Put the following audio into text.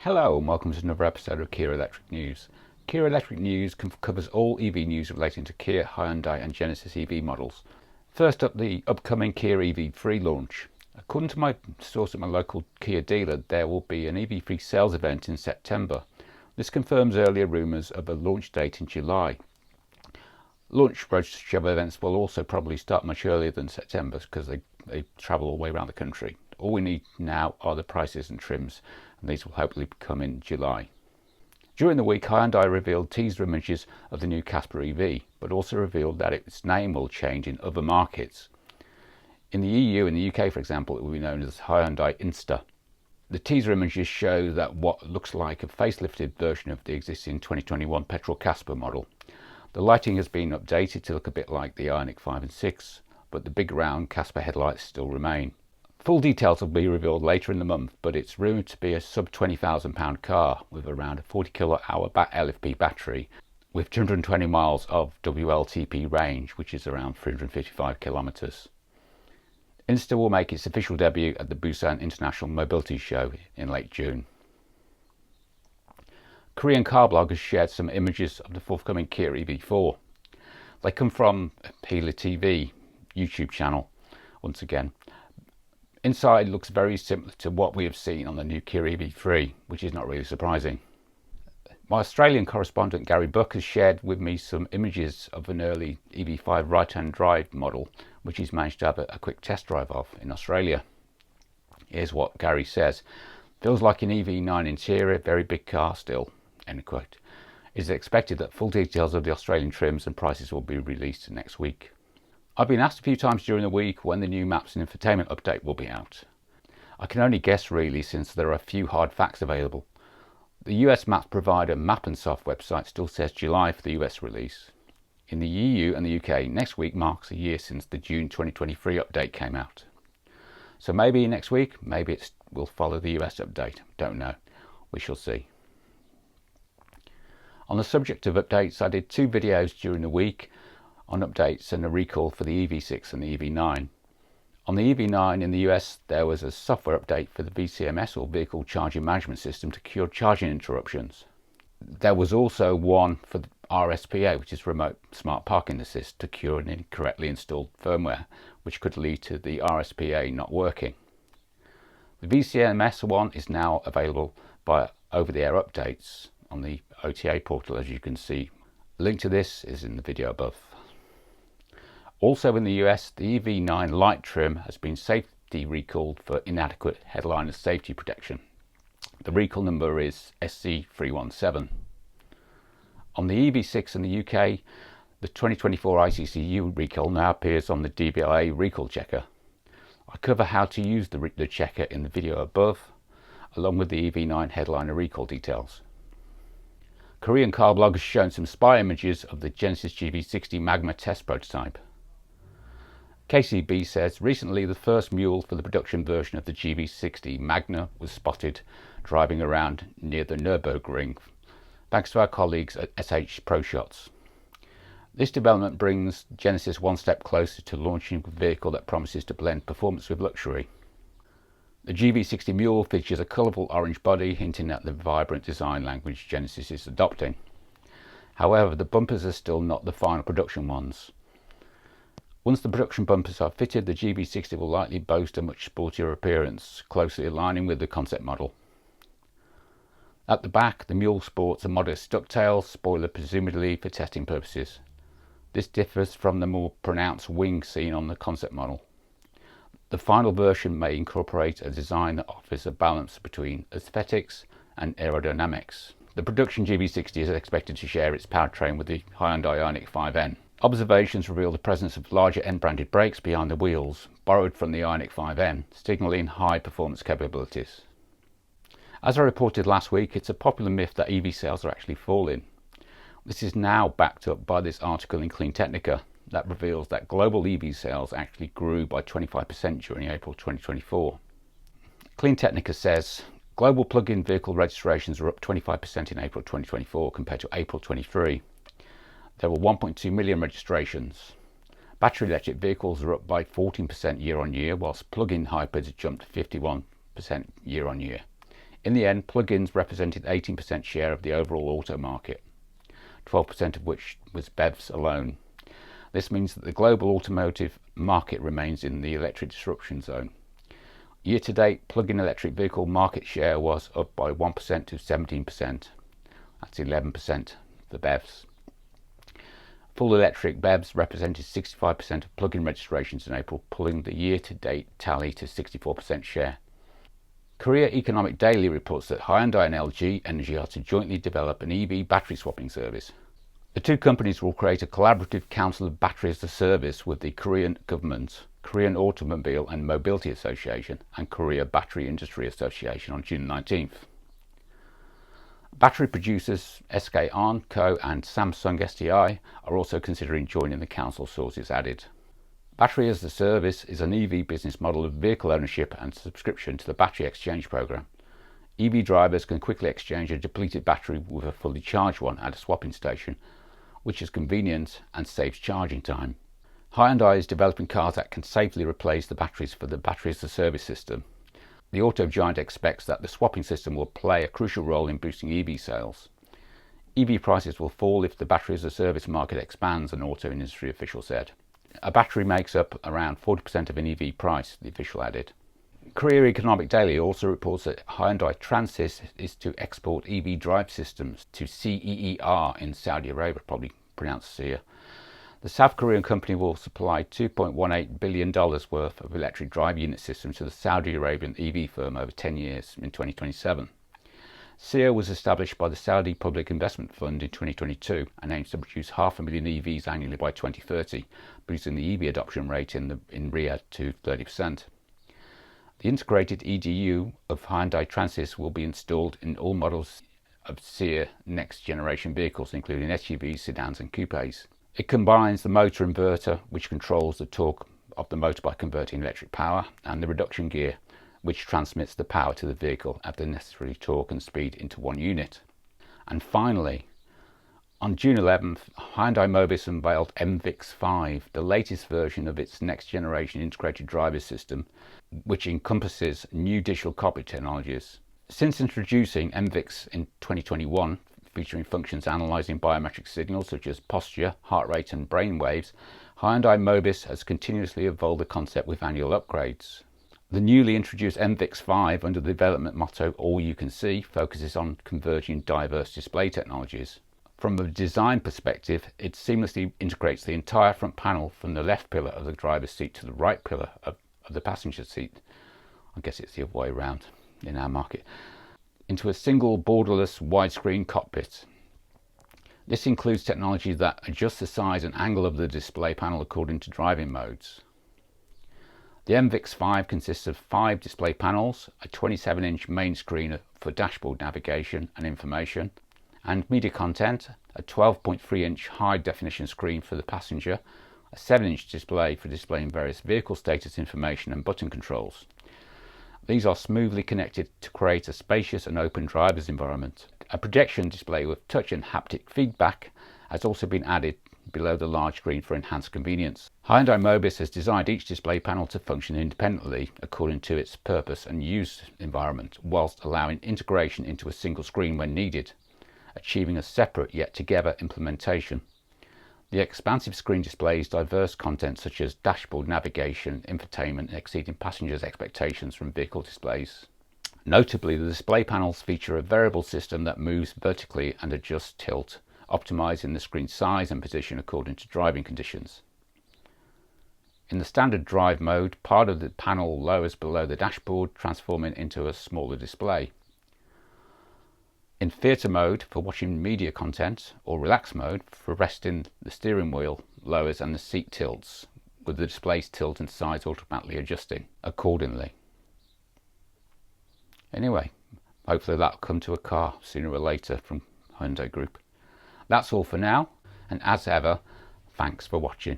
Hello and welcome to another episode of Kia Electric News. Kia Electric News covers all EV news relating to Kia, Hyundai and Genesis EV models. First up, the upcoming Kia EV3 launch. According to my source at my local Kia dealer, there will be an EV3 sales event in September. This confirms earlier rumours of a launch date in July. Launch roadshow events will also probably start much earlier than September because they travel all the way around the country. All we need now are the prices and trims, and these will hopefully come in July. During the week, Hyundai revealed teaser images of the new Casper EV, but also revealed that its name will change in other markets. In the EU and the UK, for example, it will be known as Hyundai Inster. The teaser images show that what looks like a facelifted version of the existing 2021 petrol Casper model. The lighting has been updated to look a bit like the Ioniq 5 and 6, but the big round Casper headlights still remain. Full details will be revealed later in the month, but it's rumoured to be a sub £20,000 car with around a 40 kWh LFP battery with 220 miles of WLTP range, which is around 355 kilometres. Inster will make its official debut at the Busan International Mobility Show in late June. Korean car blog has shared some images of the forthcoming Kia EV4. They come from Hila TV YouTube channel once again. Inside looks very similar to what we have seen on the new Kia EV3, which is not really surprising. My Australian correspondent Gary Buck has shared with me some images of an early EV5 right-hand drive model, which he's managed to have a quick test drive of in Australia. Here's what Gary says. Feels like an EV9 interior, very big car still, end quote. It is expected that full details of the Australian trims and prices will be released next week. I've been asked a few times during the week when the new Maps and Infotainment update will be out. I can only guess really, since there are a few hard facts available. The US Maps provider Map and Soft website still says July for the US release. In the EU and the UK, next week marks a year since the June 2023 update came out. So maybe next week, maybe it will follow the US update. Don't know. We shall see. On the subject of updates, I did 2 videos during the week on updates and a recall for the EV6 and the EV9. On the EV9 in the US, there was a software update for the VCMS or Vehicle Charging Management System to cure charging interruptions. There was also one for the RSPA, which is Remote Smart Parking Assist, to cure an incorrectly installed firmware, which could lead to the RSPA not working. The VCMS one is now available by over-the-air updates on the OTA portal, as you can see. A link to this is in the video above. Also in the US, the EV9 light trim has been safety recalled for inadequate headliner safety protection. The recall number is SC317. On the EV6 in the UK, the 2024 ICCU recall now appears on the DVLA recall checker. I cover how to use the checker in the video above, along with the EV9 headliner recall details. Korean car blog has shown some spy images of the Genesis GV60 Magma test prototype. KCB says recently the first mule for the production version of the GV60 Magma was spotted driving around near the Nürburgring, thanks to our colleagues at SH ProShots. This development brings Genesis one step closer to launching a vehicle that promises to blend performance with luxury. The GV60 mule features a colourful orange body, hinting at the vibrant design language Genesis is adopting. However, the bumpers are still not the final production ones. Once the production bumpers are fitted, the GV60 will likely boast a much sportier appearance, closely aligning with the concept model. At the back, the mule sports a modest ducktail spoiler, presumably for testing purposes. This differs from the more pronounced wing seen on the concept model. The final version may incorporate a design that offers a balance between aesthetics and aerodynamics. The production GV60 is expected to share its powertrain with the Hyundai Ioniq 5N. Observations reveal the presence of larger N-branded brakes behind the wheels, borrowed from the Ioniq 5N, signalling high performance capabilities. As I reported last week, it's a popular myth that EV sales are actually falling. This is now backed up by this article in Clean Technica that reveals that global EV sales actually grew by 25% during April 2024. Clean Technica says global plug-in vehicle registrations are up 25% in April 2024 compared to April 23. There were 1.2 million registrations. Battery electric vehicles are up by 14% year on year, whilst plug-in hybrids jumped 51% year on year. In the end, plug-ins represented 18% share of the overall auto market, 12% of which was BEVs alone. This means that the global automotive market remains in the electric disruption zone. Year to date, plug-in electric vehicle market share was up by 1% to 17%. That's 11% for BEVs. Full electric BEVs represented 65% of plug-in registrations in April, pulling the year-to-date tally to 64% share. Korea Economic Daily reports that Hyundai and LG Energy are to jointly develop an EV battery swapping service. The two companies will create a collaborative council of battery as a service with the Korean government, Korean Automobile and Mobility Association and Korea Battery Industry Association on June 19th. Battery producers SK On Co and Samsung SDI are also considering joining the council, sources added. Battery as a service is an EV business model of vehicle ownership and subscription to the battery exchange program. EV drivers can quickly exchange a depleted battery with a fully charged one at a swapping station, which is convenient and saves charging time. Hyundai is developing cars that can safely replace the batteries for the battery as a service system. The auto giant expects that the swapping system will play a crucial role in boosting EV sales. EV prices will fall if the battery as a service market expands, an auto industry official said. A battery makes up around 40% of an EV price, the official added. Korea Economic Daily also reports that Hyundai Transys is to export EV drive systems to Ceer in Saudi Arabia, probably pronounced Ceer. The South Korean company will supply $2.18 billion worth of electric drive unit systems to the Saudi Arabian EV firm over 10 years in 2027. Ceer was established by the Saudi Public Investment Fund in 2022 and aims to produce 500,000 EVs annually by 2030, boosting the EV adoption rate in Riyadh to 30%. The integrated EDU of Hyundai Transys will be installed in all models of Ceer next generation vehicles, including SUVs, sedans and coupes. It combines the motor inverter, which controls the torque of the motor by converting electric power, and the reduction gear, which transmits the power to the vehicle at the necessary torque and speed into one unit. And finally, on June 11th, Hyundai Mobis unveiled MVICS 5, the latest version of its next generation integrated driver system, which encompasses new digital cockpit technologies. Since introducing MVICS in 2021, featuring functions analysing biometric signals such as posture, heart rate and brain waves, Hyundai Mobis has continuously evolved the concept with annual upgrades. The newly introduced MVICS 5, under the development motto All You Can See, focuses on converging diverse display technologies. From a design perspective, it seamlessly integrates the entire front panel from the left pillar of the driver's seat to the right pillar of the passenger seat. I guess it's the other way around in our market, into a single borderless widescreen cockpit. This includes technology that adjusts the size and angle of the display panel according to driving modes. The MVICS 5 consists of 5 display panels, a 27-inch main screen for dashboard navigation and information, and media content, a 12.3-inch high-definition screen for the passenger, a 7-inch display for displaying various vehicle status information and button controls. These are smoothly connected to create a spacious and open driver's environment. A projection display with touch and haptic feedback has also been added below the large screen for enhanced convenience. Hyundai Mobis has designed each display panel to function independently according to its purpose and use environment, whilst allowing integration into a single screen when needed, achieving a separate yet together implementation. The expansive screen displays diverse content such as dashboard navigation, infotainment, exceeding passengers' expectations from vehicle displays. Notably, the display panels feature a variable system that moves vertically and adjusts tilt, optimizing the screen size and position according to driving conditions. In the standard drive mode, part of the panel lowers below the dashboard, transforming into a smaller display. In theatre mode, for watching media content, or relax mode, for resting, the steering wheel lowers and the seat tilts, with the display's tilt and size automatically adjusting accordingly. Anyway, hopefully that'll come to a car sooner or later from Hyundai Group. That's all for now, and as ever, thanks for watching.